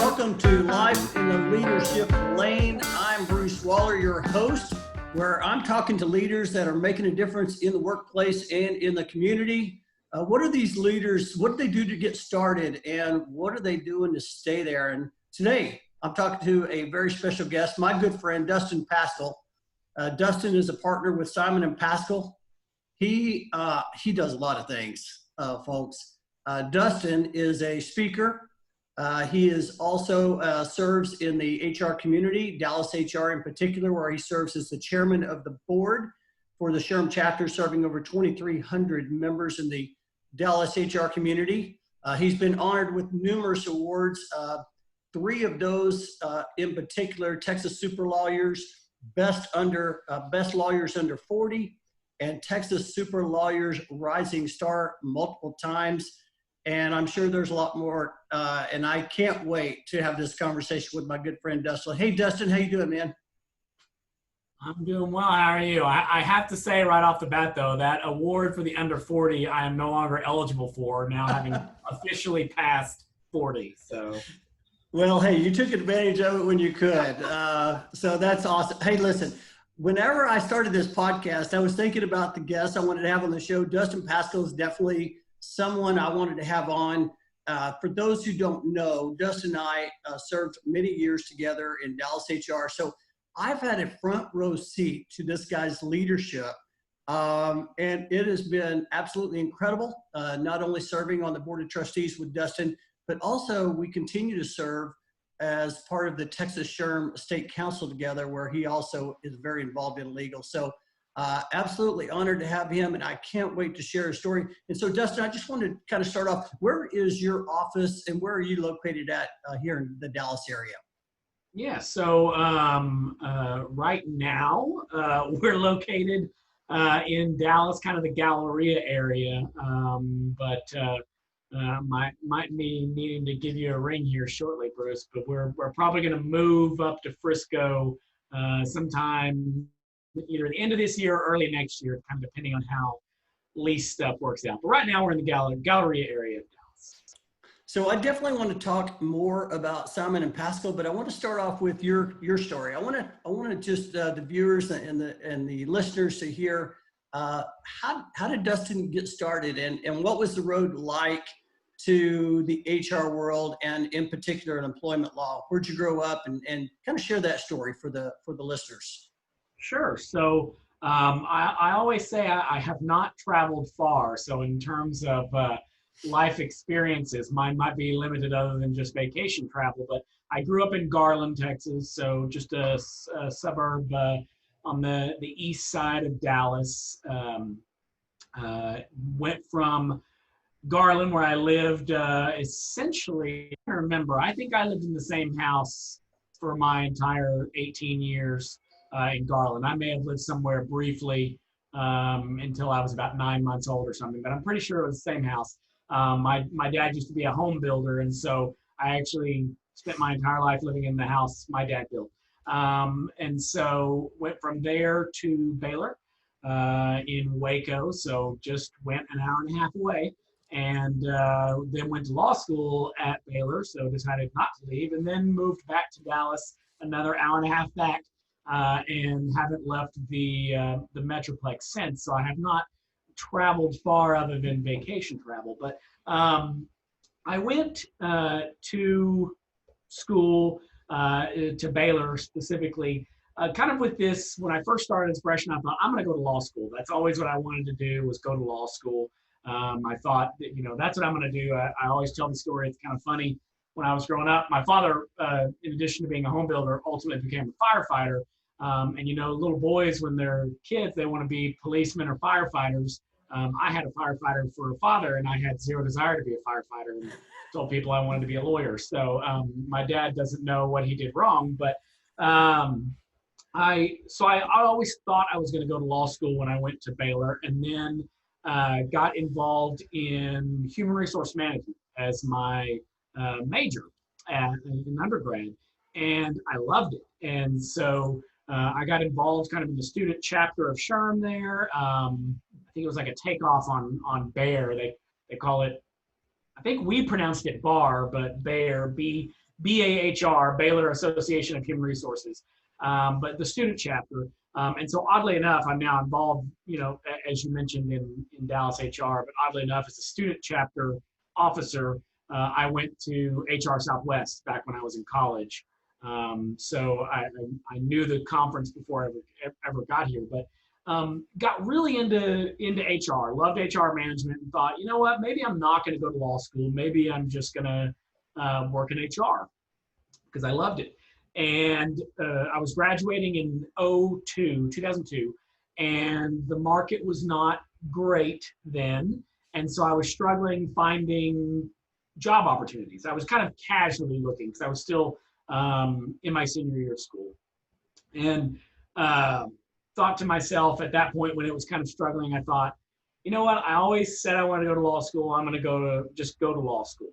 welcome to Life in the Leadership Lane. I'm Bruce Waller, your host, where I'm talking to leaders that are making a difference in the workplace and in the community. What are these leaders, what do they do to get started, and what are they doing to stay there? And today, I'm talking to a very special guest, my good friend, Dustin Paschal. Dustin is a partner with Simon & Paschal. He does a lot of things, folks. Dustin is a speaker. He is also serves in the HR community, DallasHR in particular, where he serves as the chairman of the board for the SHRM chapter, serving over 2,300 members in the Dallas HR community. He's been honored with numerous awards, three of those in particular: Texas Super Lawyers, Best Lawyers Under 40, and Texas Super Lawyers Rising Star multiple times. And I'm sure there's a lot more, and I can't wait to have this conversation with my good friend Dustin. Hey, Dustin, how you doing, man? I'm doing well. How are you? I have to say right off the bat, though, that award for the under 40, I am no longer eligible for, now having officially passed 40. So, well, hey, you took advantage of it when you could. So that's awesome. Hey, listen, whenever I started this podcast, I was thinking about the guests I wanted to have on the show. Dustin Paschal is definitely someone I wanted to have on. For those who don't know, Dustin and I served many years together in DallasHR. So I've had a front row seat to this guy's leadership. And it has been absolutely incredible, not only serving on the board of trustees with Dustin, but also we continue to serve as part of the Texas SHRM State Council together, where he also is very involved in legal. So absolutely honored to have him, and I can't wait to share his story. And so, Dustin, I just wanted to kind of start off, where is your office and where are you located at here in the Dallas area? yeah, so right now we're located in Dallas, kind of the Galleria area, but might be needing to give you a ring here shortly, Bruce, but we're probably going to move up to Frisco sometime either the end of this year or early next year, kind of depending on how lease stuff works out. But right now we're in the Galleria area of Dallas. So I definitely want to talk more about Simon & Paschal, but I want to start off with your story. I want to just the viewers and the listeners to hear how did Dustin get started, and what was the road like to the HR world, and in particular in employment law? Where'd you grow up, and kind of share that story for the listeners? Sure. So I always say I have not traveled far. So in terms of life experiences, mine might be limited other than just vacation travel. But I grew up in Garland, Texas, so just a suburb on the east side of Dallas. Went from Garland, where I lived essentially, I remember, I think I lived in the same house for my entire 18 years. In Garland. I may have lived somewhere briefly until I was about 9 months old or something, but I'm pretty sure it was the same house. My dad used to be a home builder, and so I actually spent my entire life living in the house my dad built. And so went from there to Baylor in Waco, so just went an hour and a half away, and then went to law school at Baylor, so decided not to leave, and then moved back to Dallas, another hour and a half back. And haven't left the Metroplex since. So I have not traveled far other than vacation travel. But I went to school, to Baylor specifically, kind of with this, when I first started as a freshman, I thought, I'm going to go to law school. That's always what I wanted to do, was go to law school. I thought that, that's what I'm going to do. I always tell the story. It's kind of funny. When I was growing up, my father, in addition to being a home builder, ultimately became a firefighter. And little boys, when they're kids, they want to be policemen or firefighters. I had a firefighter for a father, and I had zero desire to be a firefighter, and told people I wanted to be a lawyer. So my dad doesn't know what he did wrong, but I always thought I was going to go to law school when I went to Baylor, and then got involved in human resource management as my major in undergrad, and I loved it. And so I got involved kind of in the student chapter of SHRM there. I think it was like a takeoff on BEAR. They call it, I think we pronounced it BAR, but BEAR, BAHR, Baylor Association of Human Resources, but the student chapter. And so oddly enough, I'm now involved, as you mentioned in DallasHR, but oddly enough, as a student chapter officer, I went to HR Southwest back when I was in college. So I knew the conference before I ever got here, but got really into HR, loved HR management, and thought, you know what, maybe I'm not going to go to law school. Maybe I'm just going to work in HR because I loved it. And I was graduating in 2002, and the market was not great then. And so I was struggling finding job opportunities. I was kind of casually looking because I was still in my senior year of school. And thought to myself at that point when it was kind of struggling, I thought, you know what, I always said I wanted to go to law school. I'm going to just go to law school.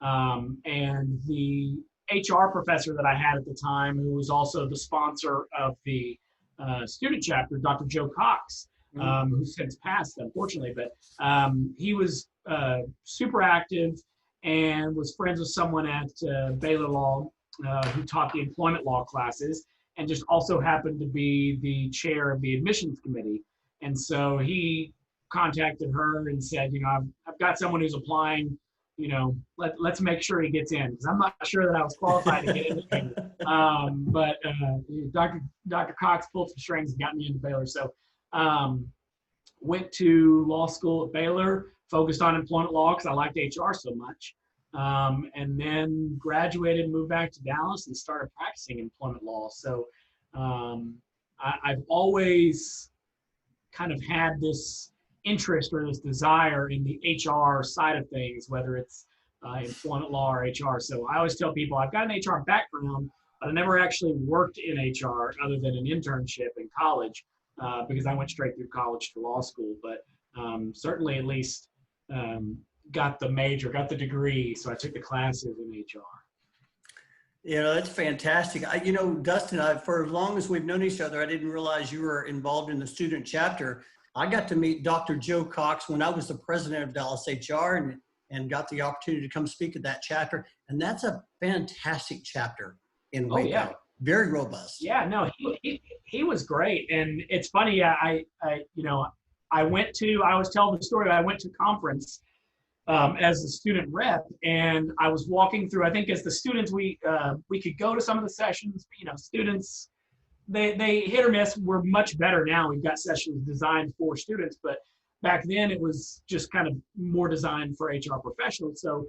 And the HR professor that I had at the time, who was also the sponsor of the student chapter, Dr. Joe Cox, who's since passed, unfortunately, but he was super active and was friends with someone at Baylor Law who taught the employment law classes, and just also happened to be the chair of the admissions committee. And so he contacted her and said, I've got someone who's applying, let's make sure he gets in, because I'm not sure that I was qualified to get in. But Dr. Cox pulled some strings and got me into Baylor. So went to law school at Baylor, focused on employment law because I liked HR so much. And then graduated, moved back to Dallas and started practicing employment law. So I've always kind of had this interest or this desire in the HR side of things, whether it's employment law or HR. So I always tell people I've got an HR background, but I never actually worked in HR other than an internship in college because I went straight through college to law school. But certainly at least got the major, got the degree. So I took the classes in HR. That's fantastic. Dustin, for as long as we've known each other, I didn't realize you were involved in the student chapter. I got to meet Dr. Joe Cox when I was the president of DallasHR and got the opportunity to come speak at that chapter. And that's a fantastic chapter in Waco. Yeah. Very robust. Yeah, no, he was great. And it's funny, I was telling the story, I went to conference as a student rep, and I was walking through, I think as the students, we could go to some of the sessions, students, they hit or miss. We're much better now. We've got sessions designed for students, but back then it was just kind of more designed for HR professionals. So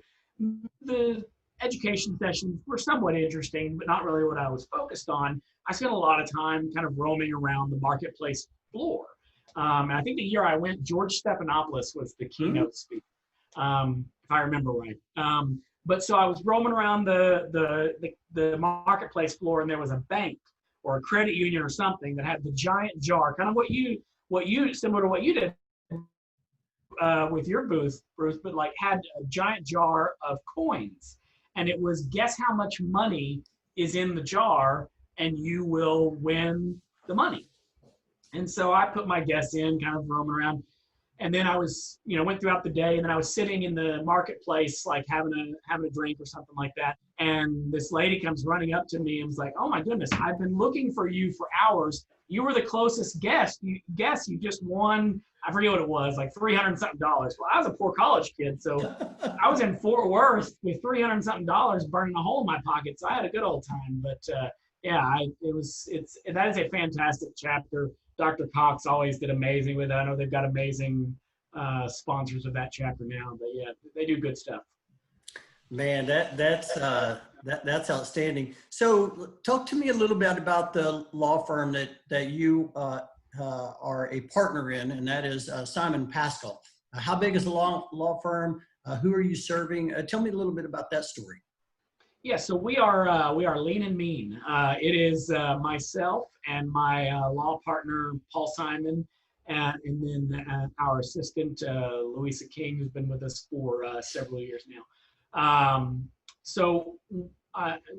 the education sessions were somewhat interesting, but not really what I was focused on. I spent a lot of time kind of roaming around the marketplace floor. And I think the year I went, George Stephanopoulos was the keynote speaker, if I remember right. But so I was roaming around the marketplace floor, and there was a bank or a credit union or something that had the giant jar, kind of what you similar to what you did with your booth, Bruce, but like had a giant jar of coins. And it was, guess how much money is in the jar, and you will win the money. And so I put my guess in, kind of roaming around. And then I was, went throughout the day, and then I was sitting in the marketplace, like having a drink or something like that. And this lady comes running up to me and was like, "Oh my goodness, I've been looking for you for hours. You were the closest guest. You just won, I forget what it was, like $300 and something. Well, I was a poor college kid, so I was in Fort Worth with $300 and something burning a hole in my pocket. So I had a good old time. But that is a fantastic chapter. Dr. Cox always did amazing with it. I know they've got amazing sponsors of that chapter now, but yeah, they do good stuff. Man, that's outstanding. So talk to me a little bit about the law firm that you are a partner in, and that is Dustin Paschal. How big is the law firm? Who are you serving? Tell me a little bit about that story. Yeah, so we are lean and mean. It is myself and my law partner, Paul Simon, and then our assistant, Louisa King, who's been with us for several years now.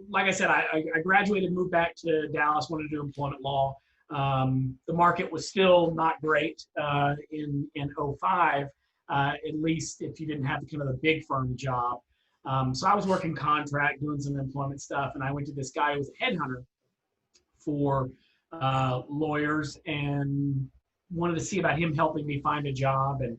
Like I said, I graduated, moved back to Dallas, wanted to do employment law. The market was still not great in 2005, at least if you didn't have kind of a big firm job. So I was working contract, doing some employment stuff, and I went to this guy who was a headhunter for lawyers and wanted to see about him helping me find a job. And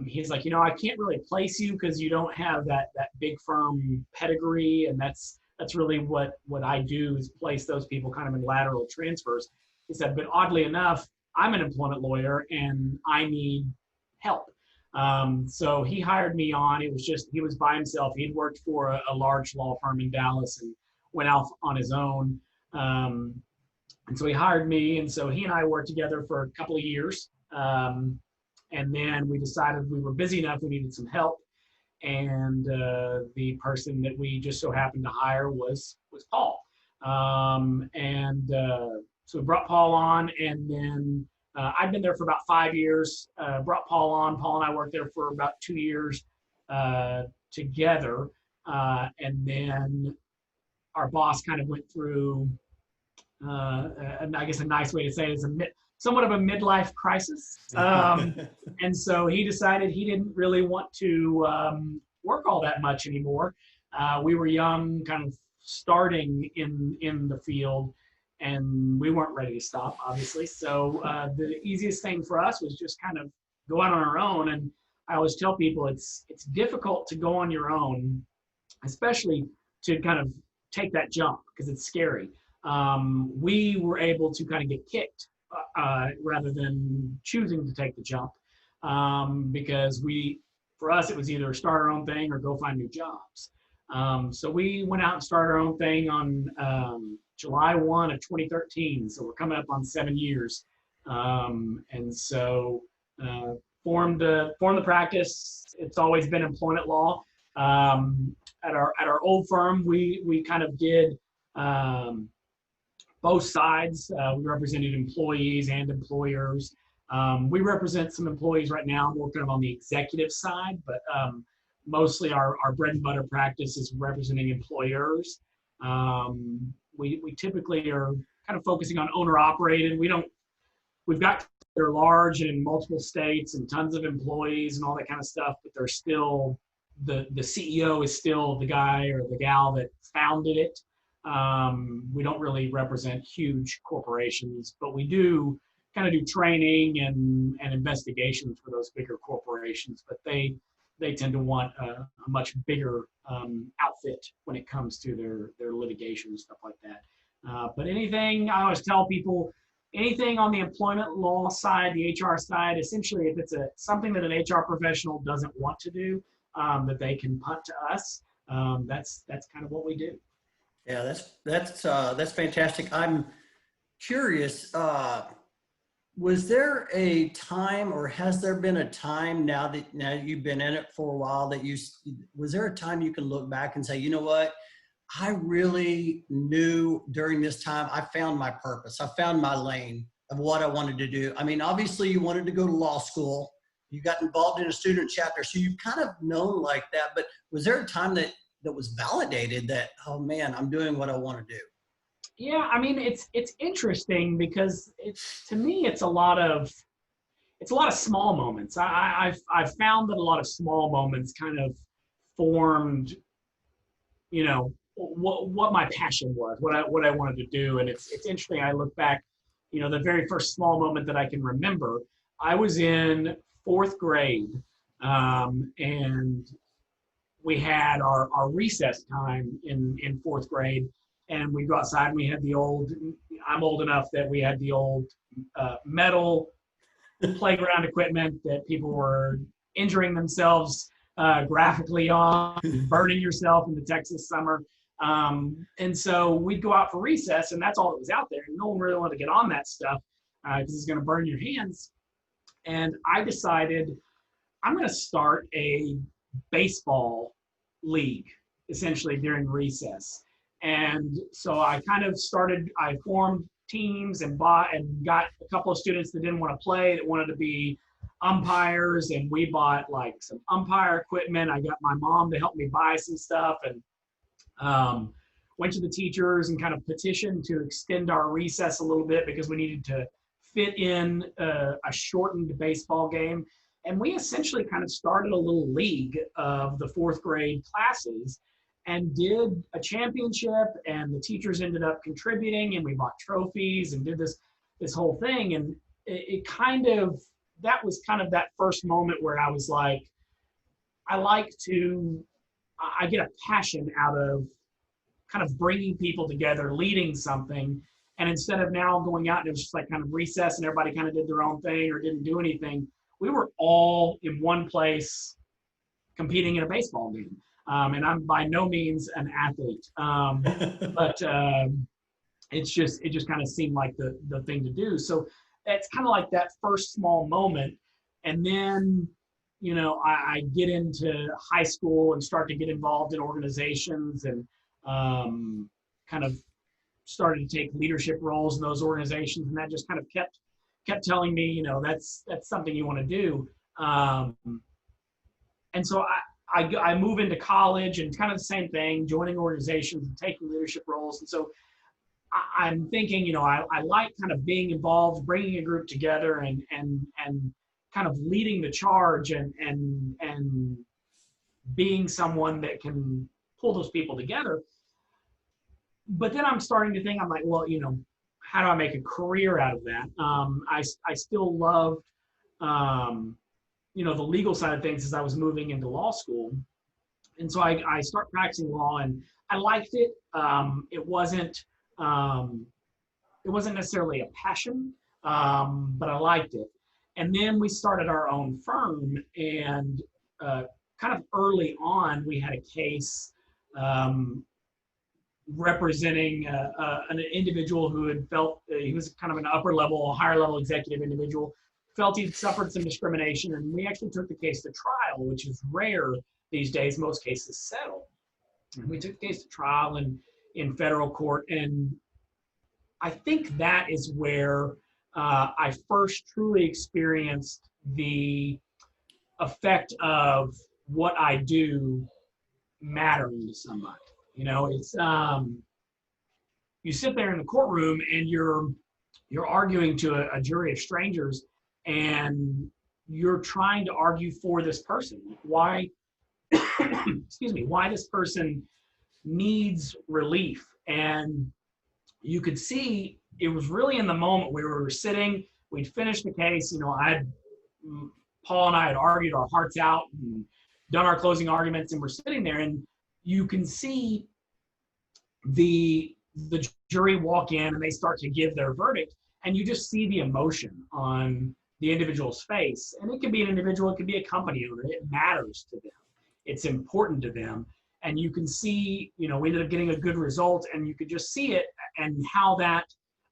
he's like, I can't really place you because you don't have that big firm pedigree, and that's really what I do is place those people kind of in lateral transfers. He said, but oddly enough, I'm an employment lawyer and I need help. So he hired me on. It was just, he was by himself. He'd worked for a large law firm in Dallas and went out on his own. And so he hired me. And so he and I worked together for a couple of years. And then we decided we were busy enough, we needed some help. And the person that we just so happened to hire was Paul. So we brought Paul on, and then I'd been there for about 5 years, brought Paul on. Paul and I worked there for about 2 years together. And then our boss kind of went through, and I guess a nice way to say it is somewhat of a midlife crisis. And so he decided he didn't really want to work all that much anymore. We were young, kind of starting in the field, and we weren't ready to stop, obviously. So the easiest thing for us was just kind of go out on our own. And I always tell people it's difficult to go on your own, especially to kind of take that jump because it's scary. We were able to kind of get kicked rather than choosing to take the jump because for us, it was either start our own thing or go find new jobs. So we went out and started our own thing on July 1 of 2013. So we're coming up on 7 years. And so formed the practice. It's always been employment law. At our old firm, we kind of did both sides. We represented employees and employers. We represent some employees right now. We're kind of on the executive side, but mostly our bread and butter practice is representing employers. We typically are kind of focusing on owner operated. We've got, they're large and in multiple states and tons of employees and all that kind of stuff, but they're still, the CEO is still the guy or the gal that founded it. We don't really represent huge corporations, but we do kind of do training and investigations for those bigger corporations, but they tend to want a much bigger outfit when it comes to their litigation and stuff like that. But anything, I always tell people, anything on the employment law side, the HR side, essentially if it's something that an HR professional doesn't want to do, that they can punt to us. That's kind of what we do. Yeah, that's fantastic. I'm curious, was there a time, or has there been a time now that you've been in it for a while, that was there a time you can look back and say, you know what, I really knew during this time I found my purpose, I found my lane of what I wanted to do? I mean, obviously you wanted to go to law school, you got involved in a student chapter, so you've kind of known like that, but was there a time that was validated that, oh man, I'm doing what I want to do? Yeah, I mean, it's interesting because to me, it's a lot of small moments. I've found that a lot of small moments kind of formed, what my passion was, what I wanted to do. And it's interesting. I look back, the very first small moment that I can remember, I was in 4th grade, and we had our recess time in 4th grade. And we go outside and we had I'm old enough that we had the old metal playground equipment that people were injuring themselves graphically on, burning yourself in the Texas summer. And so we'd go out for recess, and that's all that was out there. And no one really wanted to get on that stuff because it's going to burn your hands. And I decided I'm going to start a baseball league, essentially, during recess. And so I formed teams and got a couple of students that didn't want to play, that wanted to be umpires. And we bought like some umpire equipment. I got my mom to help me buy some stuff, and went to the teachers and kind of petitioned to extend our recess a little bit because we needed to fit in a shortened baseball game. And we essentially kind of started a little league of the fourth grade classes and did a championship, and the teachers ended up contributing, and we bought trophies and did this whole thing. And it kind of, that was kind of that first moment where I was like, I get a passion out of kind of bringing people together, leading something. And instead of now going out and it was just like kind of recess and everybody kind of did their own thing or didn't do anything, we were all in one place competing in a baseball game. And I'm by no means an athlete, but it just kind of seemed like the thing to do. So it's kind of like that first small moment. And then, you know, I get into high school and start to get involved in organizations, and kind of started to take leadership roles in those organizations. And that just kind of kept telling me, you know, that's something you want to do. And so I move into college and kind of the same thing, joining organizations and taking leadership roles. And so I'm thinking, you know, I like kind of being involved, bringing a group together and kind of leading the charge and being someone that can pull those people together. But then I'm starting to think, I'm like, well, you know, how do I make a career out of that? I still loved, you know, the legal side of things as I was moving into law school. And so I start practicing law, and I liked it. It wasn't necessarily a passion, but I liked it. And then we started our own firm, and kind of early on, we had a case representing an individual who had felt he was kind of an higher level executive individual, felt he'd suffered some discrimination, and we actually took the case to trial, which is rare these days. Most cases settle. And we took the case to trial in federal court, and I think that is where I first truly experienced the effect of what I do mattering to somebody. You know, it's you sit there in the courtroom and you're arguing to a jury of strangers, and you're trying to argue for this person. Why, excuse me, why this person needs relief. And you could see it was really in the moment where we were sitting, we'd finished the case, you know, Paul and I had argued our hearts out and done our closing arguments, and we're sitting there, and you can see the jury walk in and they start to give their verdict, and you just see the emotion on the individual's face. And it could be an individual, it could be a company owner. It matters to them. It's important to them. And you can see, you know, we ended up getting a good result, and you could just see it and how that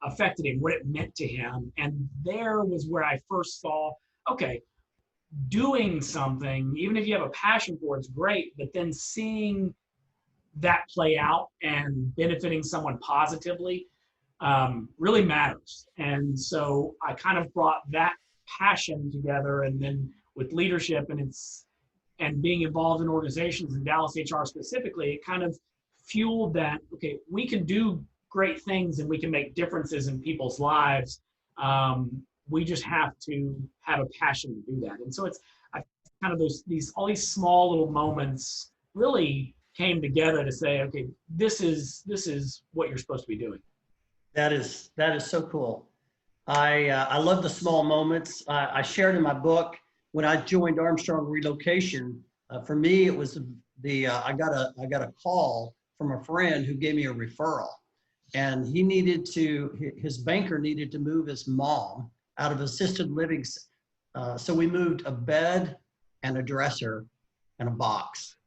affected him, what it meant to him. And there was where I first saw, okay, doing something, even if you have a passion for it, it's great, but then seeing that play out and benefiting someone positively really matters. And so I kind of brought that passion together, and then with leadership and being involved in organizations, in DallasHR specifically, it kind of fueled that, okay, we can do great things and we can make differences in people's lives. We just have to have a passion to do that. And so it's kind of all these small little moments really came together to say, okay, this is what you're supposed to be doing. That is so cool. I love the small moments. I shared in my book when I joined Armstrong Relocation. For me, it was I got a call from a friend who gave me a referral, and his banker needed to move his mom out of assisted living. So we moved a bed and a dresser and a box.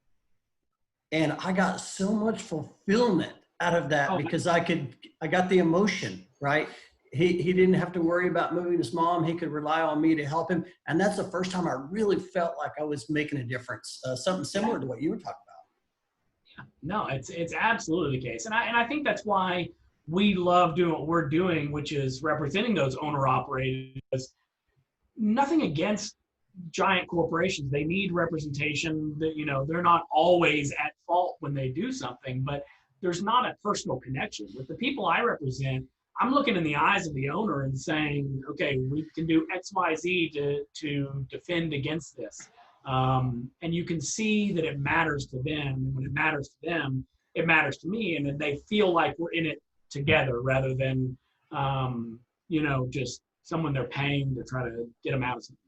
And I got so much fulfillment out of that because I got the emotion, right? He didn't have to worry about moving his mom. He could rely on me to help him. And that's the first time I really felt like I was making a difference. Something similar to what you were talking about. Yeah, no, it's absolutely the case. And I think that's why we love doing what we're doing, which is representing those owner-operators. Nothing against giant corporations. They need representation. That, you know, they're not always at fault when they do something, but there's not a personal connection with the people I represent. I'm looking in the eyes of the owner and saying, okay, we can do X, Y, Z to defend against this. And you can see that it matters to them. And when it matters to them, it matters to me. And then they feel like we're in it together rather than, just someone they're paying to try to get them out of something.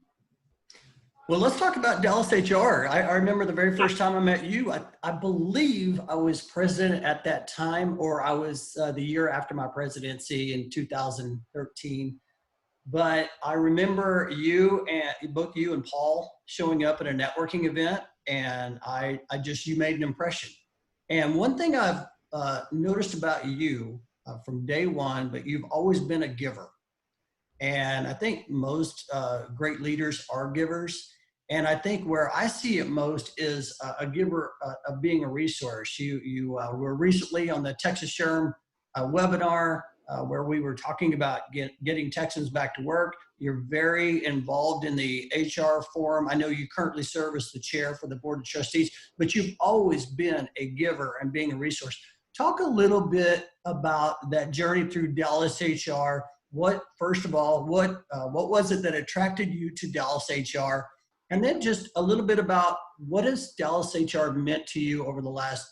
Well, let's talk about DallasHR. I remember the very first time I met you. I believe I was president at that time, or I was the year after my presidency in 2013. But I remember both you and Paul showing up at a networking event, and you made an impression. And one thing I've noticed about you from day one, but you've always been a giver. And I think most great leaders are givers. And I think where I see it most is a giver of being a resource. You were recently on the SHRM webinar where we were talking about getting Texans back to work. You're very involved in the HR forum. I know you currently serve as the chair for the board of trustees, but you've always been a giver and being a resource. Talk a little bit about that journey through DallasHR. First of all, what was it that attracted you to DallasHR? And then just a little bit about what has DallasHR meant to you over the last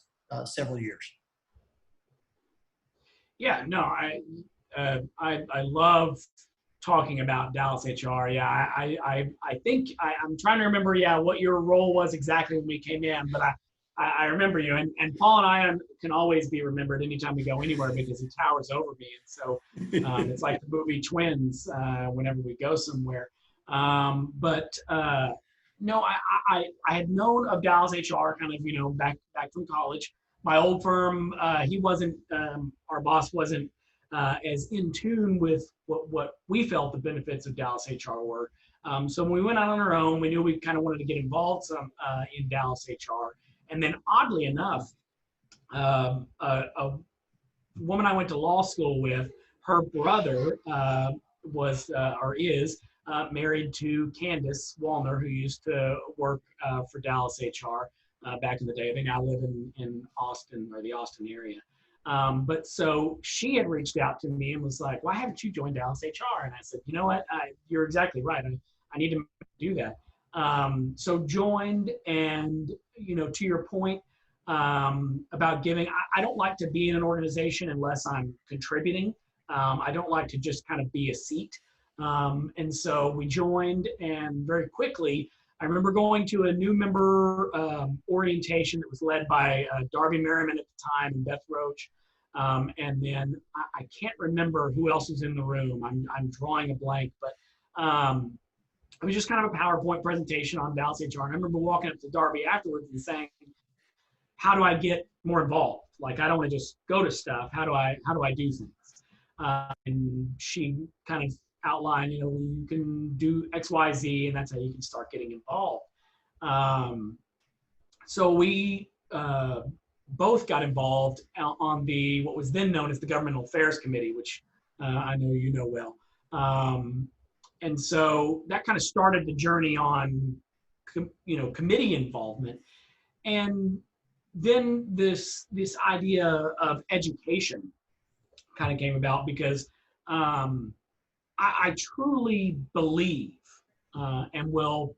several years? Yeah, no, I love talking about DallasHR. Yeah, I think I'm trying to remember, what your role was exactly when we came in, but I remember you. And Paul and I can always be remembered anytime we go anywhere because he towers over me. And so it's like the movie Twins whenever we go somewhere. No, I had known of DallasHR kind of, back from college. My old firm, our boss wasn't as in tune with what we felt the benefits of DallasHR were. So when we went out on our own, we knew we kind of wanted to get involved in DallasHR. And then oddly enough, a woman I went to law school with, her brother is married to Candace Wallner, who used to work for DallasHR back in the day. They now live in Austin, or the Austin area. But so she had reached out to me and was like, why haven't you joined DallasHR? And I said, you know what, you're exactly right. I need to do that. So joined, and, to your point about giving, I don't like to be in an organization unless I'm contributing. I don't like to just kind of be a seat. And so we joined, and very quickly, I remember going to a new member orientation that was led by Darby Merriman at the time and Beth Roach. And then I can't remember who else was in the room. I'm drawing a blank, but it was just kind of a PowerPoint presentation on DallasHR. I remember walking up to Darby afterwards and saying, how do I get more involved? Like, I don't want to just go to stuff. How do I do things? And she kind of outline, you can do X, Y, Z, and that's how you can start getting involved. So we both got involved on what was then known as the Governmental Affairs Committee, which I know you know well. And so that kind of started the journey on, committee involvement. And then this idea of education kind of came about because I truly believe and will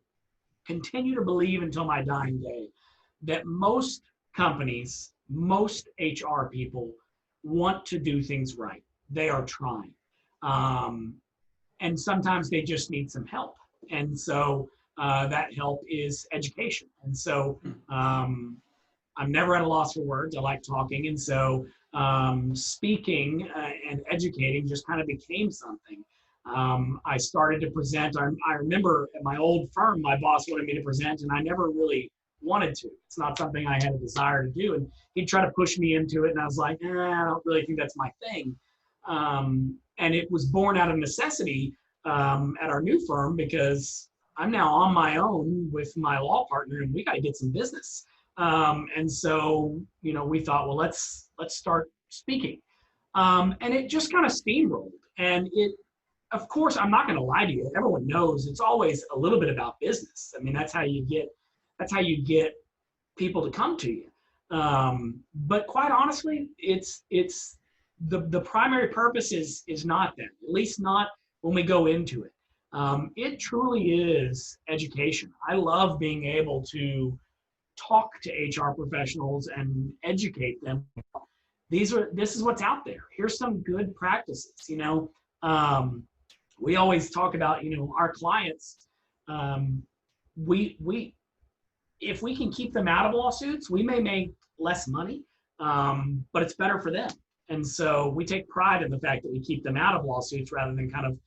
continue to believe until my dying day that most companies, most HR people want to do things right. They are trying. And sometimes they just need some help. And so that help is education. And so I'm never at a loss for words. I like talking. And so speaking and educating just kind of became something. I started to present. I remember at my old firm, my boss wanted me to present, and I never really wanted to. It's not something I had a desire to do. And he'd try to push me into it, and I was like, I don't really think that's my thing. And it was born out of necessity at our new firm because I'm now on my own with my law partner, and we got to get some business. And so, we thought, well, let's start speaking. And it just kind of steamrolled. And of course, I'm not going to lie to you. Everyone knows it's always a little bit about business. I mean, that's how you get people to come to you. But quite honestly, it's the primary purpose is not that, at least not when we go into it. It truly is education. I love being able to talk to HR professionals and educate them. This is what's out there. Here's some good practices. We always talk about, our clients. If we can keep them out of lawsuits, we may make less money, but it's better for them. And so we take pride in the fact that we keep them out of lawsuits rather than kind of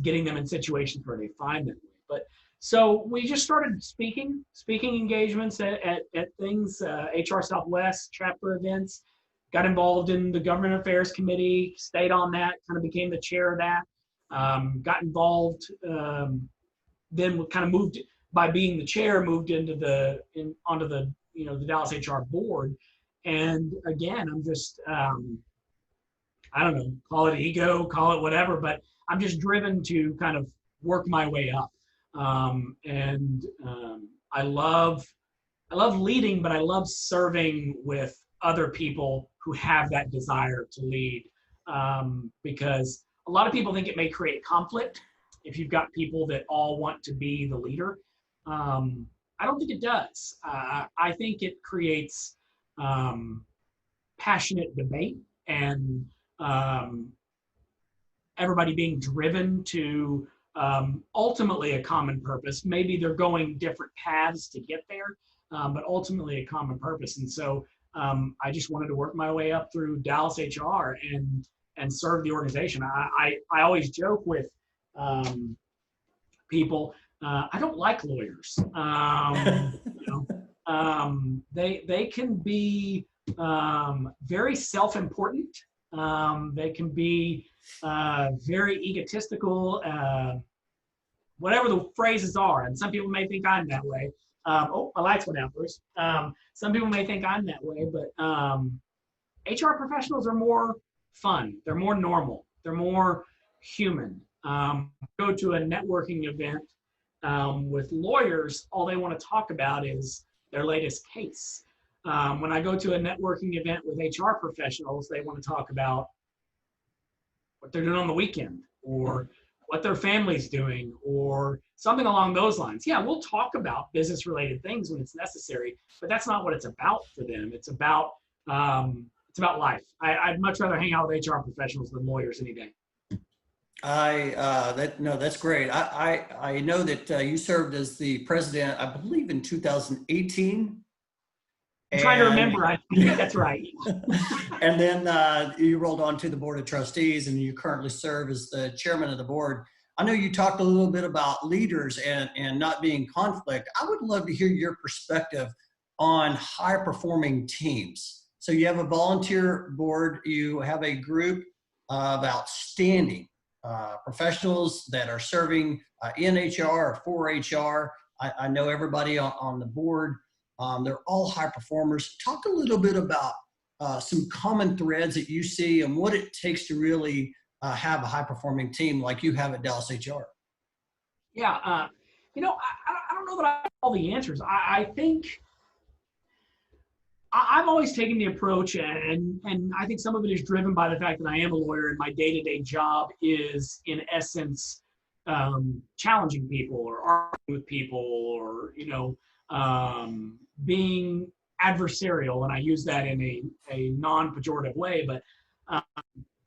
getting them in situations where they find that way. But so we just started speaking engagements at things, HR Southwest chapter events, got involved in the Government Affairs Committee, stayed on that, kind of became the chair of that, got involved, then kind of moved, by being the chair, moved onto the the DallasHR board. And again, I'm just, I don't know, call it ego, call it whatever, but I'm just driven to kind of work my way up. I love leading, but I love serving with other people who have that desire to lead, because a lot of people think it may create conflict if you've got people that all want to be the leader. I don't think it does. I think it creates passionate debate and everybody being driven to ultimately a common purpose. Maybe they're going different paths to get there, but ultimately a common purpose. And so I just wanted to work my way up through DallasHR and serve the organization. I always joke with people, I don't like lawyers. They can be very self-important. They can be very egotistical, whatever the phrases are. And some people may think I'm that way. Oh, my lights went out, Bruce. Some people may think I'm that way, but HR professionals are more fun. They're more normal. They're more human. Go to a networking event with lawyers, all they want to talk about is their latest case. When I go to a networking event with HR professionals, they want to talk about what they're doing on the weekend or what their family's doing or something along those lines. Yeah, we'll talk about business-related things when it's necessary, but that's not what it's about for them. It's about life. I'd much rather hang out with HR professionals than lawyers any day. That's great. I know that you served as the president, I believe, in 2018. I'm trying to remember. I think that's right. And then you rolled on to the board of trustees, and you currently serve as the chairman of the board. I know you talked a little bit about leaders and not being conflict. I would love to hear your perspective on high-performing teams. So you have a volunteer board. You have a group of outstanding professionals that are serving in HR or for HR. I know everybody on the board. They're all high performers. Talk a little bit about some common threads that you see and what it takes to really have a high performing team like you have at DallasHR. Yeah, I don't know that I have all the answers. I think I've always taken the approach, and I think some of it is driven by the fact that I am a lawyer and my day-to-day job is, in essence, challenging people or arguing with people or, being adversarial. And I use that in a non-pejorative way. But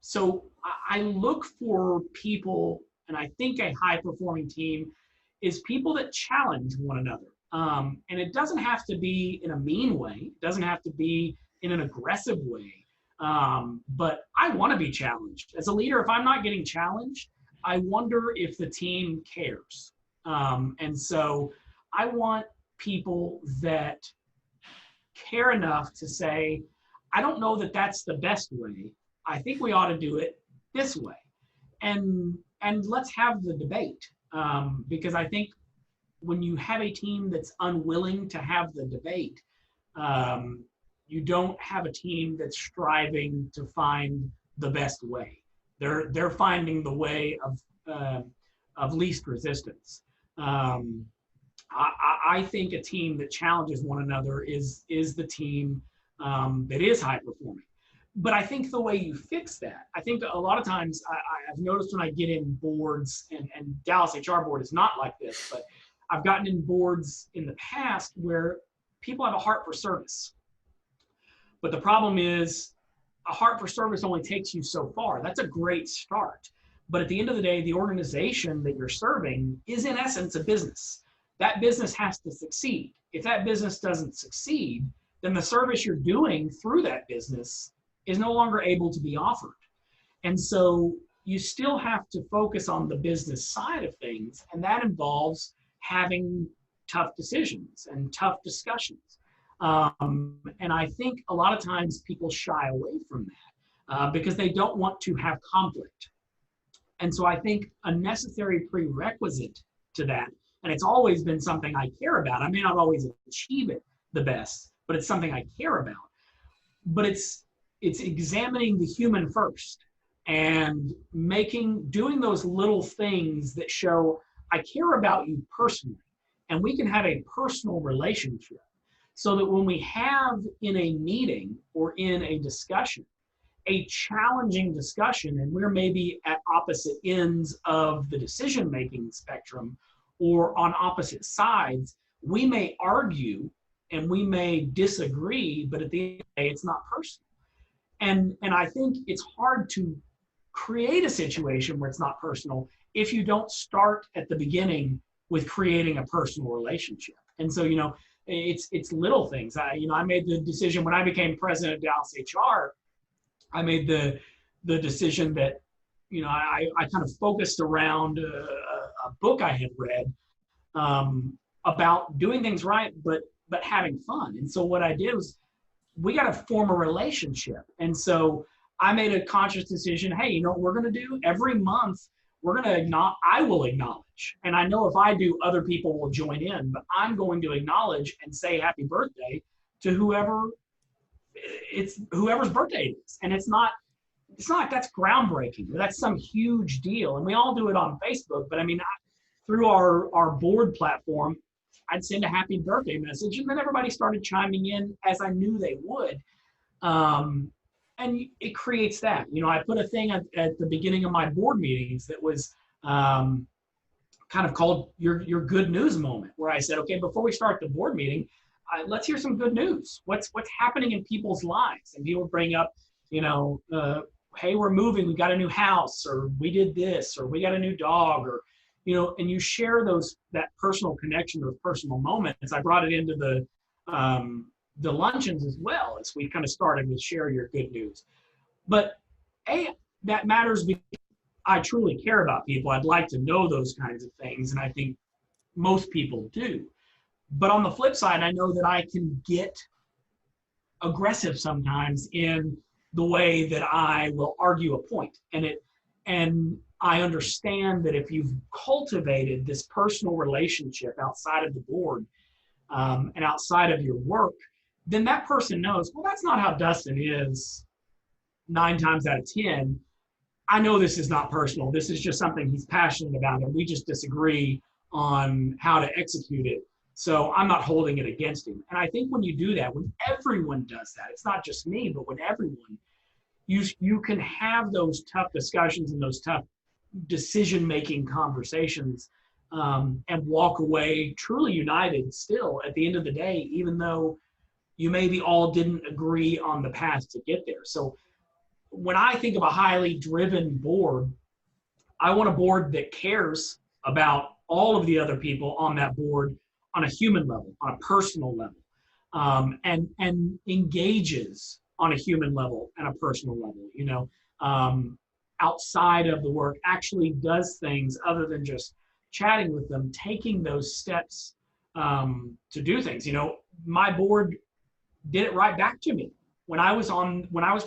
so I look for people, and I think a high-performing team is people that challenge one another. And it doesn't have to be in a mean way. It doesn't have to be in an aggressive way. But I want to be challenged. As a leader, if I'm not getting challenged, I wonder if the team cares. And so I want people that care enough to say, I don't know that that's the best way. I think we ought to do it this way. And let's have the debate. Because I think when you have a team that's unwilling to have the debate, you don't have a team that's striving to find the best way. They're finding the way of least resistance. I think a team that challenges one another is the team that is high performing. but I think the way you fix that, I think a lot of times I've noticed when I get in boards, and Dallas HR board is not like this, but I've gotten in boards in the past where people have a heart for service. But the problem is a heart for service only takes you so far. That's a great start. But at the end of the day, the organization that you're serving is in essence a business. That business has to succeed. If that business doesn't succeed, then the service you're doing through that business is no longer able to be offered. And so you still have to focus on the business side of things, and that involves having tough decisions and tough discussions. And I think a lot of times people shy away from that because they don't want to have conflict. And so I think a necessary prerequisite to that, and it's always been something I care about. I may not always achieve it the best, but it's something I care about. But it's examining the human first and doing those little things that show I care about you personally, and we can have a personal relationship so that when we have in a meeting or in a discussion, a challenging discussion, and we're maybe at opposite ends of the decision-making spectrum or on opposite sides, we may argue and we may disagree, but at the end of the day, it's not personal. And I think it's hard to create a situation where it's not personal if you don't start at the beginning with creating a personal relationship. And so, it's little things. I made the decision when I became president of DallasHR. I made the decision that, I kind of focused around a book I had read about doing things right, but having fun. And so what I did was we got to form a relationship. And so I made a conscious decision. Hey, you know what we're going to do? Every month, I will acknowledge. And I know if I do, other people will join in, but I'm going to acknowledge and say happy birthday to whoever's birthday it is. And it's not like that's groundbreaking. That's some huge deal. And we all do it on Facebook. But through our board platform, I'd send a happy birthday message, and then everybody started chiming in as I knew they would. And it creates that. I put a thing at the beginning of my board meetings that was kind of called your good news moment, where I said, okay, before we start the board meeting, let's hear some good news. What's happening in people's lives? And people bring up, hey, we're moving, we got a new house, or we did this, or we got a new dog, or and you share that personal connection, those personal moments. I brought it into the luncheons as well, as we kind of started with share your good news. But that matters because I truly care about people. I'd like to know those kinds of things, and I think most people do. But on the flip side, I know that I can get aggressive sometimes in the way that I will argue a point. And I understand that if you've cultivated this personal relationship outside of the board and outside of your work, then that person knows, well, that's not how Dustin is 9 times out of 10. I know this is not personal. This is just something he's passionate about, and we just disagree on how to execute it. So I'm not holding it against him. And I think when you do that, when everyone does that, it's not just me, but when everyone, you can have those tough discussions and those tough decision-making conversations and walk away truly united still at the end of the day, even though you maybe all didn't agree on the path to get there. So when I think of a highly driven board, I want a board that cares about all of the other people on that board on a human level, on a personal level, and engages on a human level and a personal level, outside of the work, actually does things other than just chatting with them, taking those steps to do things. My board did it right back to me. When I was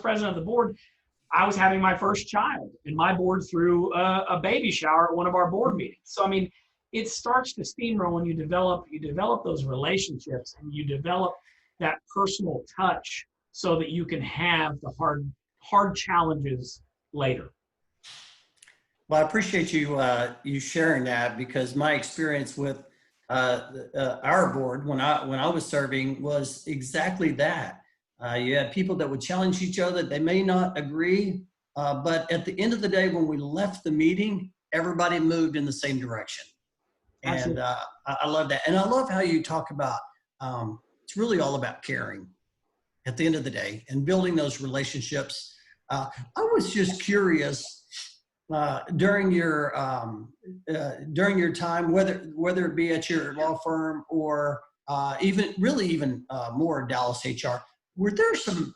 president of the board, I was having my first child, and my board threw a baby shower at one of our board meetings. So, it starts to steamroll when you develop those relationships, and you develop that personal touch so that you can have the hard challenges later. Well, I appreciate you sharing that, because my experience with our board when I was serving was exactly that. You had people that would challenge each other. They may not agree, but at the end of the day, when we left the meeting, everybody moved in the same direction. And Absolutely. I love that. And I love how you talk about, it's really all about caring at the end of the day and building those relationships. I was just curious, during your time, whether it be at your law firm or even more Dallas HR, were there some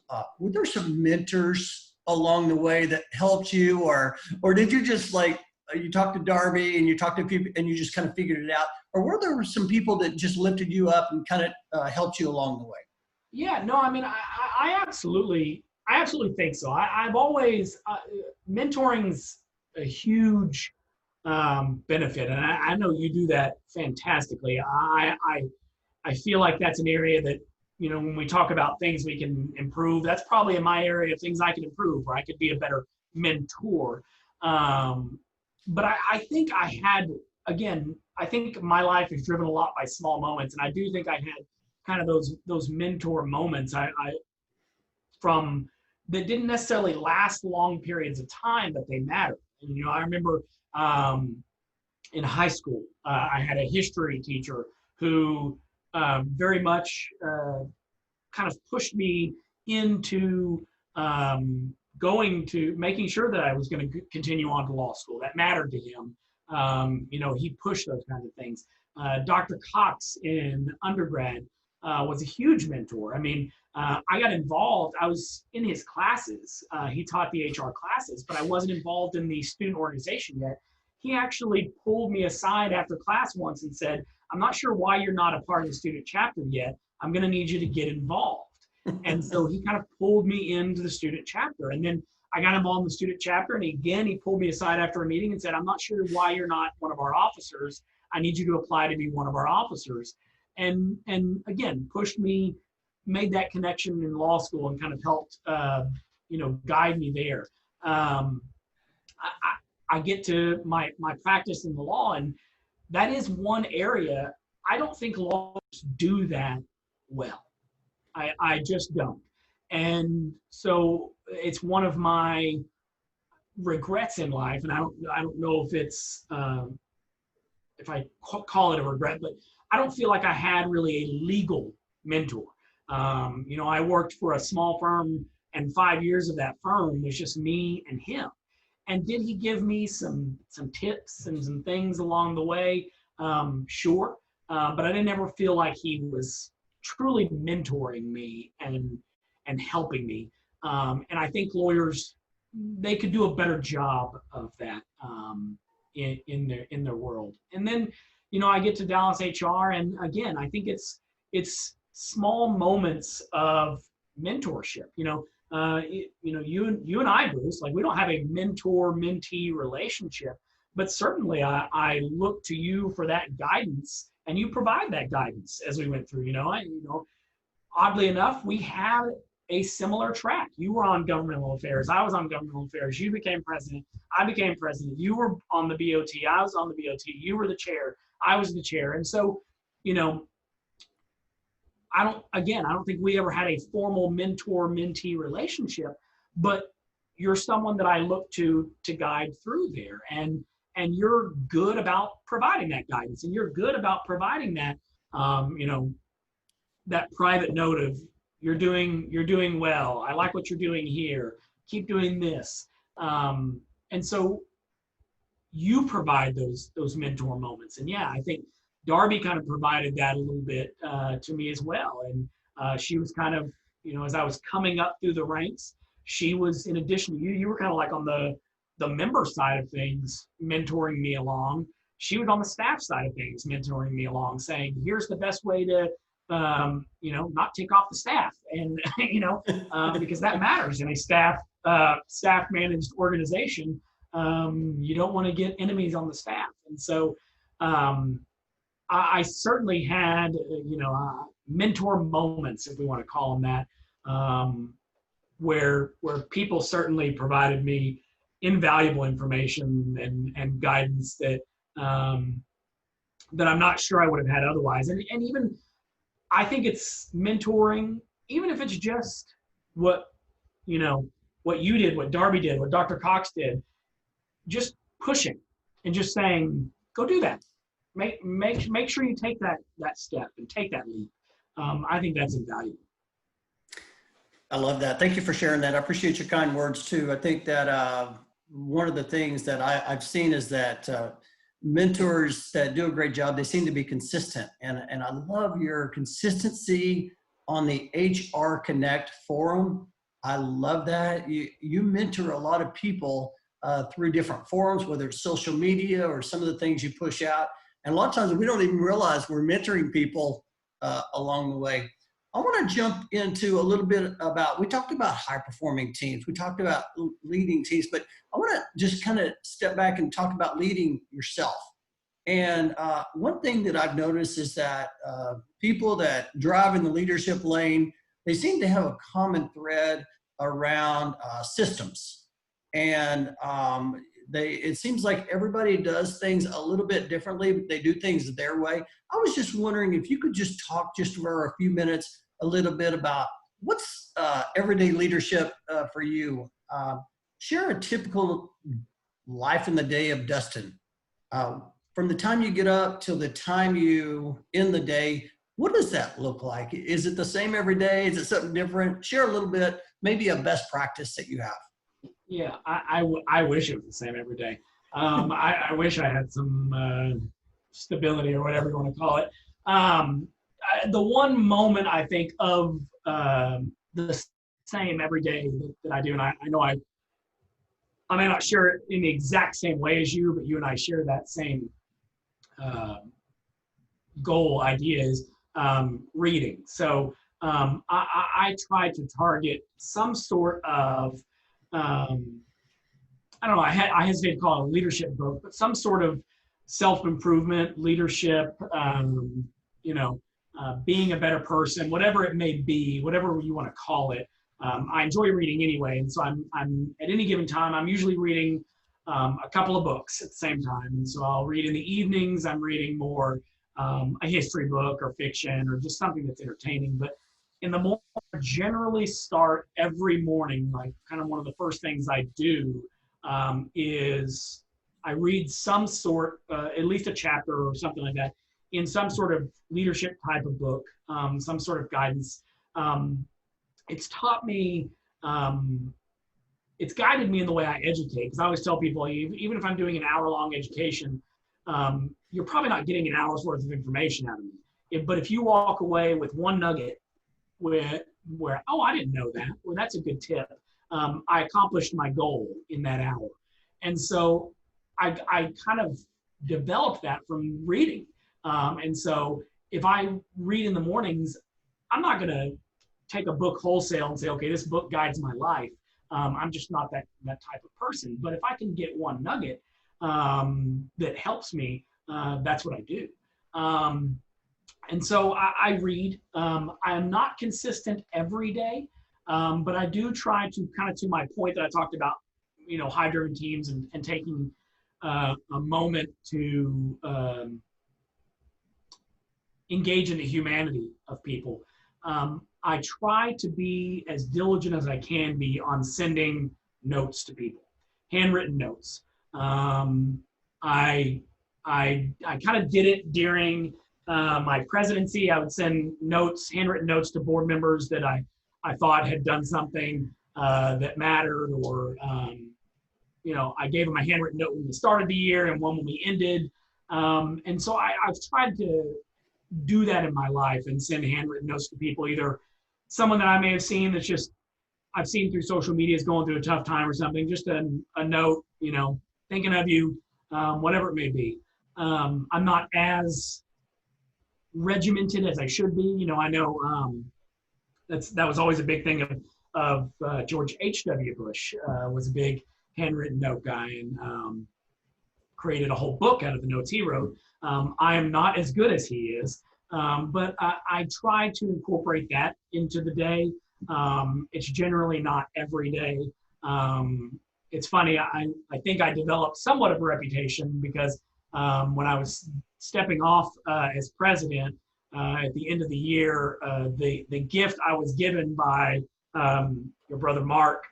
mentors along the way that helped you, or did you just like you talked to Darby and you talked to people and you just kind of figured it out, or were there some people that just lifted you up and kind of helped you along the way? Yeah, no, I mean, I absolutely think so. I've always, mentoring's a huge benefit, and I know you do that fantastically. I feel like that's an area that, when we talk about things we can improve, that's probably in my area of things I can improve, where I could be a better mentor. But I think I think my life is driven a lot by small moments, and I do think I had kind of those mentor moments from that didn't necessarily last long periods of time, but they matter. And, I remember in high school, I had a history teacher who very much kind of pushed me into making sure that I was going to continue on to law school. That mattered to him. He pushed those kinds of things. Dr. Cox in undergrad was a huge mentor. I mean, I got involved. I was in his classes. He taught the HR classes, but I wasn't involved in the student organization yet. He actually pulled me aside after class once and said, "I'm not sure why you're not a part of the student chapter yet. I'm going to need you to get involved." And so he kind of pulled me into the student chapter. And then I got involved in the student chapter. And again, he pulled me aside after a meeting and said, "I'm not sure why you're not one of our officers. I need you to apply to be one of our officers." And again, pushed me, made that connection in law school and kind of helped, guide me there. I get to my practice in the law, and that is one area I don't think lawyers do that well. I just don't. And so it's one of my regrets in life, and I don't know if it's if I call it a regret, but I don't feel like I had really a legal mentor. I worked for a small firm, and 5 years of that firm was just me and him. And did he give me some tips and some things along the way? Sure, but I didn't ever feel like he was truly mentoring me and helping me. And I think lawyers, they could do a better job of that in their world. And then, I get to Dallas HR, and again, I think it's small moments of mentorship. You and I, Bruce, like we don't have a mentor-mentee relationship, but certainly I look to you for that guidance, and you provide that guidance as we went through. Oddly enough, we had a similar track. You were on governmental affairs. I was on governmental affairs. You became president. I became president. You were on the BOT. I was on the BOT. You were the chair. I was the chair. And so, I don't think we ever had a formal mentor-mentee relationship, but you're someone that I look to guide through there. And you're good about providing that guidance, and you're good about providing that, that private note of you're doing well. I like what you're doing here. Keep doing this. And so you provide those mentor moments. And yeah, I think Darby kind of provided that a little bit to me as well. And she was kind of, as I was coming up through the ranks, she was, in addition to you were kind of like on the member side of things, mentoring me along. She was on the staff side of things, mentoring me along, saying, here's the best way to, not take off the staff. And, because that matters in a staff managed organization. You don't want to get enemies on the staff. And so I certainly had, mentor moments, if we want to call them that, where people certainly provided me invaluable information and guidance that I'm not sure I would have had otherwise. And even I think it's mentoring even if it's just what, what you did, what Darby did, what Dr. Cox did, just pushing and just saying, go do that. Make sure you take that step and take that leap. I think that's invaluable. I love that. Thank you for sharing that. I appreciate your kind words too. I think that one of the things that I've seen is that mentors that do a great job, they seem to be consistent. And I love your consistency on the HR Connect forum. I love that. You mentor a lot of people through different forums, whether it's social media or some of the things you push out. And a lot of times we don't even realize we're mentoring people along the way. I want to jump into a little bit about, we talked about high performing teams. We talked about leading teams, but I want to just kind of step back and talk about leading yourself. And one thing that I've noticed is that people that drive in the leadership lane, they seem to have a common thread around systems. And it seems like everybody does things a little bit differently, but they do things their way. I was just wondering if you could just talk just for a few minutes, a little bit about what's everyday leadership for you. Share a typical life in the day of Dustin. From the time you get up till the time you end the day, what does that look like? Is it the same every day? Is it something different? Share a little bit, maybe a best practice that you have. Yeah, I wish it was the same every day. I wish I had some stability or whatever you want to call it. The one moment I think of the same every day that I do, and I know I may not share it in the exact same way as you, but you and I share that same goal idea is reading. So I try to target some sort of I don't know, I hesitate to call it a leadership book, but some sort of self-improvement, leadership, being a better person, whatever it may be, whatever you want to call it. I enjoy reading anyway. And so I'm at any given time, I'm usually reading a couple of books at the same time. And so I'll read in the evenings, I'm reading more a history book or fiction or just something that's entertaining. But in the morning, I generally start every morning, like kind of one of the first things I do is I read some sort, at least a chapter or something like that, in some sort of leadership type of book, some sort of guidance. It's taught me, it's guided me in the way I educate. Because I always tell people, even if I'm doing an hour-long education, you're probably not getting an hour's worth of information out of me. But if you walk away with one nugget, where oh, I didn't know that. Well, that's a good tip. I accomplished my goal in that hour. And so I kind of developed that from reading. And so if I read in the mornings, I'm not going to take a book wholesale and say, okay, this book guides my life. I'm just not that type of person. But if I can get one nugget that helps me, that's what I do. And so I read. I am not consistent every day, but I do try to, kind of to my point that I talked about, high-driven teams and taking a moment to engage in the humanity of people. I try to be as diligent as I can be on sending notes to people, handwritten notes. I kind of did it during my presidency. I would send notes, handwritten notes to board members that I thought had done something that mattered, or I gave them a handwritten note when we started the year and one when we ended. And so I've tried to do that in my life and send handwritten notes to people, either someone that I may have seen that's just I've seen through social media is going through a tough time or something, just a note, thinking of you, whatever it may be. I'm not as regimented as I should be. I know that was always a big thing of George H.W. Bush, was a big handwritten note guy, and created a whole book out of the notes he wrote. I am not as good as he is, but I try to incorporate that into the day. It's generally not every day. It's funny, I think I developed somewhat of a reputation because when I was stepping off as president, at the end of the year, the gift I was given by your brother Mark,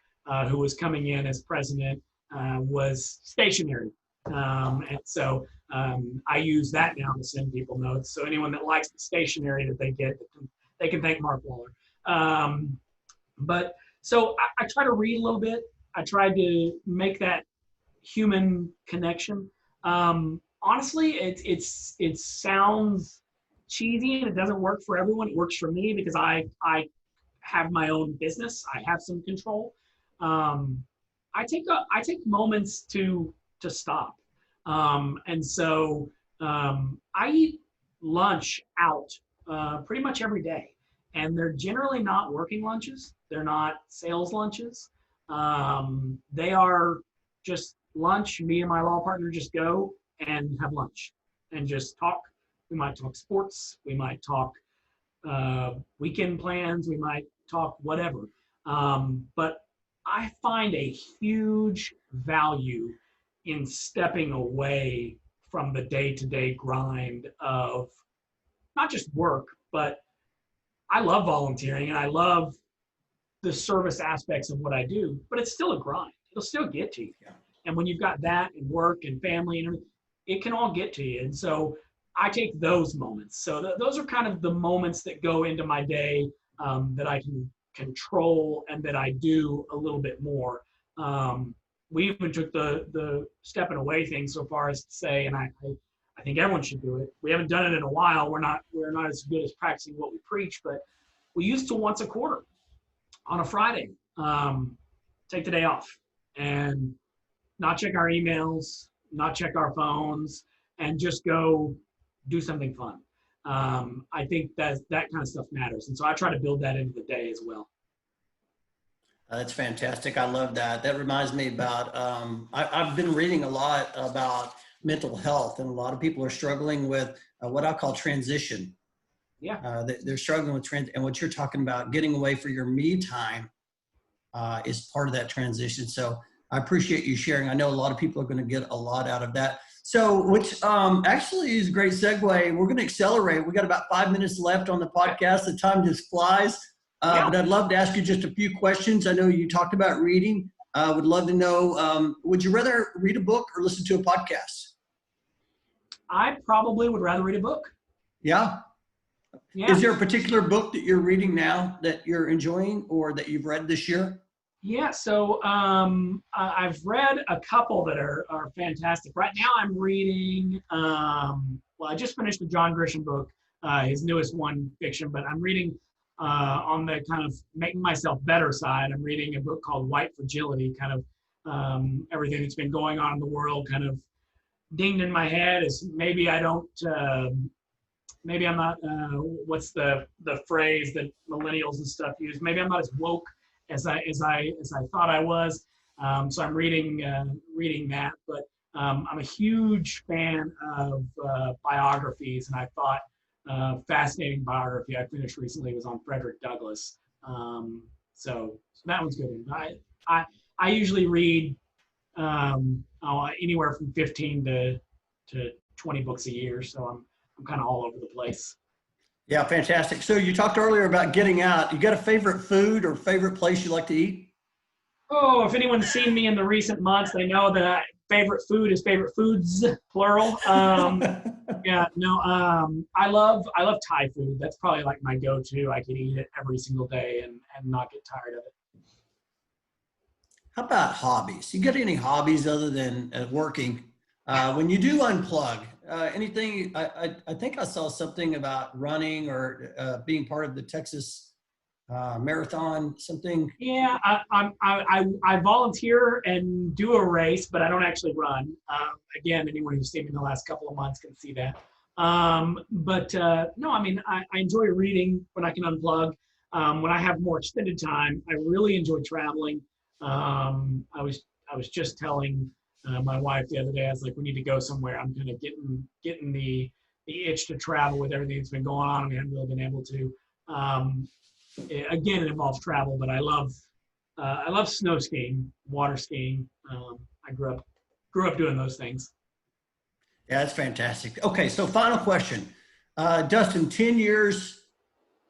who was coming in as president, was stationery. And so I use that now to send people notes. So anyone that likes the stationery that they get, they can thank Mark Waller. But so I try to read a little bit. I tried to make that human connection. Honestly, it sounds cheesy and it doesn't work for everyone. It works for me because I have my own business. I have some control. I take moments to stop. And so I eat lunch out pretty much every day. And they're generally not working lunches. They're not sales lunches. They are just lunch. Me and my law partner just go and have lunch and just talk. We might talk sports. We might talk weekend plans. We might talk whatever. But I find a huge value in stepping away from the day-to-day grind of not just work, but I love volunteering and I love the service aspects of what I do, but it's still a grind. It'll still get to you. Yeah. And when you've got that and work and family and everything, it can all get to you. And so I take those moments. So those are kind of the moments that go into my day that I can control and that I do a little bit more. We even took the stepping away thing so far as to say, and I think everyone should do it. We haven't done it in a while. We're not as good as practicing what we preach, but we used to once a quarter on a Friday, take the day off and not check our emails, not check our phones, and just go do something fun. I think that kind of stuff matters. And so I try to build that into the day as well. That's fantastic. I love that. That reminds me about, I've been reading a lot about mental health, and a lot of people are struggling with what I call transition. Yeah. They're struggling with and what you're talking about, getting away for your me time is part of that transition. So I appreciate you sharing. I know a lot of people are going to get a lot out of that. So, which actually is a great segue. We're going to accelerate. We got about 5 minutes left on the podcast. The time just flies. But I'd love to ask you just a few questions. I know you talked about reading. Would love to know, would you rather read a book or listen to a podcast? I probably would rather read a book. Yeah. Yeah. Is there a particular book that you're reading now that you're enjoying or that you've read this year? Yeah, so I've read a couple that are fantastic. Right now I'm reading, I just finished the John Grisham book, his newest one, fiction, but I'm reading on the kind of making myself better side. I'm reading a book called White Fragility, kind of everything that's been going on in the world kind of dinged in my head is maybe I don't, maybe I'm not, what's the phrase that millennials and stuff use? Maybe I'm not as woke as I thought I was. So I'm reading that, but I'm a huge fan of biographies, and I thought fascinating biography I finished recently was on Frederick Douglass. So that one's good. I usually read anywhere from 15 to 20 books a year, so I'm kind of all over the place. Yeah, fantastic. So you talked earlier about getting out. You got a favorite food or favorite place you like to eat? Oh, if anyone's seen me in the recent months, they know that favorite food is favorite foods, plural. Yeah, no, I love Thai food. That's probably like my go-to. I could eat it every single day and not get tired of it. How about hobbies? You got any hobbies other than working? When you do unplug, anything, I think I saw something about running or being part of the Texas marathon, something. Yeah, I volunteer and do a race, but I don't actually run. Again, anyone who's seen me in the last couple of months can see that. No, I mean, I enjoy reading when I can unplug. When I have more extended time, I really enjoy traveling. I was just telling my wife the other day, I was like, we need to go somewhere. I'm kind of getting the itch to travel with everything that's been going on. We haven't really been able to. Again, it involves travel, but I love snow skiing, water skiing. I grew up doing those things. Yeah, that's fantastic. Okay, so final question. Dustin, 10 years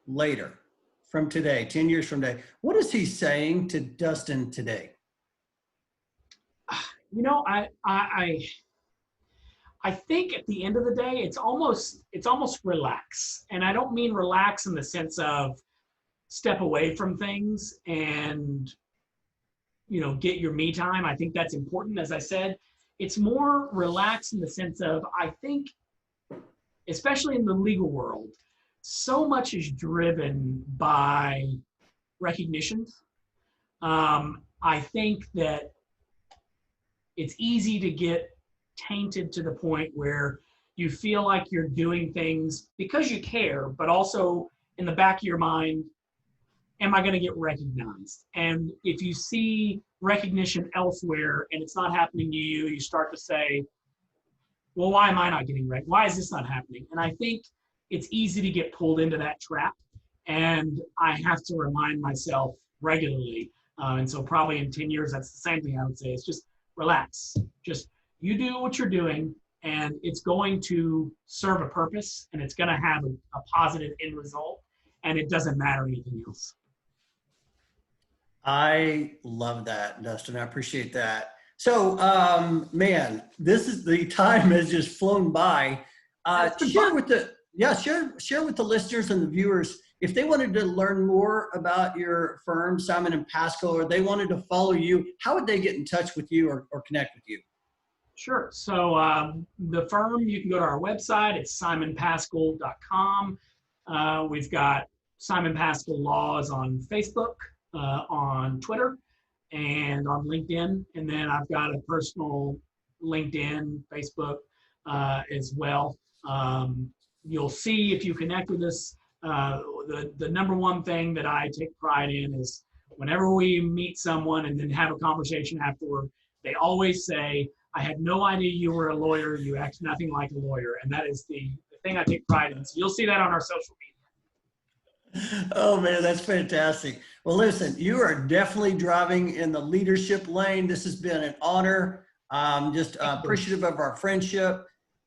later from today, 10 years from today, what is he saying to Dustin today? You know, I think at the end of the day, it's almost relax. And I don't mean relax in the sense of step away from things and, you know, get your me time. I think that's important. As I said, it's more relaxed in the sense of, I think, especially in the legal world, so much is driven by recognition. I think that it's easy to get tainted to the point where you feel like you're doing things because you care, but also in the back of your mind, am I going to get recognized? And if you see recognition elsewhere and it's not happening to you, you start to say, well, why am I not getting recognized? Why is this not happening? And I think it's easy to get pulled into that trap. And I have to remind myself regularly. And so probably in 10 years, that's the same thing I would say. It's just relax. Just you do what you're doing, and it's going to serve a purpose, and it's going to have a positive end result, and it doesn't matter anything else. I love that, Dustin. I appreciate that. So, man, the time has just flown by. Share with the listeners and the viewers, if they wanted to learn more about your firm, Simon & Paschal, or they wanted to follow you, how would they get in touch with you or connect with you? Sure. So the firm, you can go to our website. It's simonpaschal.com. We've got Simon Paschal Laws on Facebook, on Twitter, and on LinkedIn. And then I've got a personal LinkedIn, Facebook as well. You'll see if you connect with us, the number one thing that I take pride in is whenever we meet someone and then have a conversation afterward, they always say, I had no idea you were a lawyer. You act nothing like a lawyer. And that is the thing I take pride in. So you'll see that on our social media. Oh, man, that's fantastic. Well, listen, you are definitely driving in the leadership lane. This has been an honor. Just appreciative of our friendship,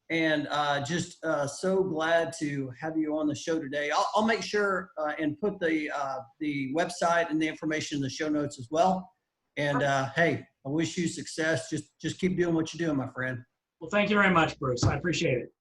and just so glad to have you on the show today. I'll make sure and put the website and the information in the show notes as well. And hey, I wish you success. Just keep doing what you're doing, my friend. Well, thank you very much, Bruce. I appreciate it.